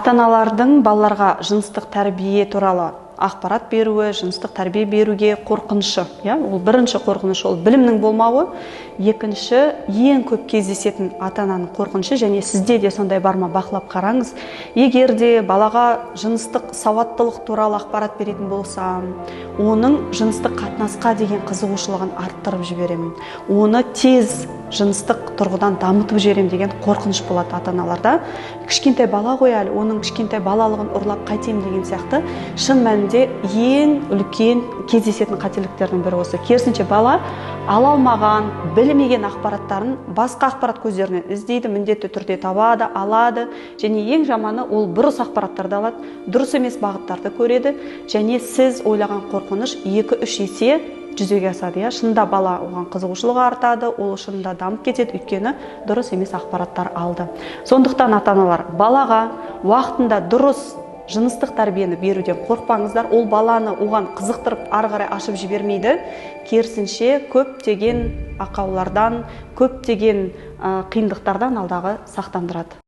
Ата-аналардың балаларға жыныстық тәрбие туралы ақпарат беруі, жыныстық тәрбие беруге қорқынышы. Ол бірінші қорқыныш, ол білімнің болмауы. Екінші, ең көп кездесетін ата-ананың қорқынышы, және сізде де сондай бар ма, бақылап қараңыз. Егер де балаға жыныстық сауаттылық туралы ақпарат беретін болсам, оның жыныстық қатынасқа деген қызығушылығын арттырып жіберемін. Оны тез жыныстық тұрғыдан дамытып жіберем деген қорқыныш болады ата-аналарда. Кішкентай бала ғой әлі, оның кішкентай балалығын ұрлап қайтем деген сияқты. Шын мәнінде ең үлкен кездесетін қателіктердің бірі осы. Керісінше бала ала алмаған, білмеген ақпараттарын басқа ақпарат көздерінен іздейді, міндетті түрде табады, алады, және ең жаманы ол бұрыс ақпараттарды алады, дұрыс емес бағыттарды көреді, және сіз ойлаған қорқыныш 2-3 есе жүзеге асады. Шынында бала оған қызығушылығы артады, ол шынында дамып кетеді, өйткені дұрыс емес ақпараттар алды. Сондықтан ата-аналар балаға уақытында дұрыс жыныстық тәрбиені беруден қорықпаңыздар. Ол баланы оған қызықтырып ары қарай ашып жібермейді. Керісінше көптеген ақаулардан, көптеген қиындықтардан алдағы сақтандырады.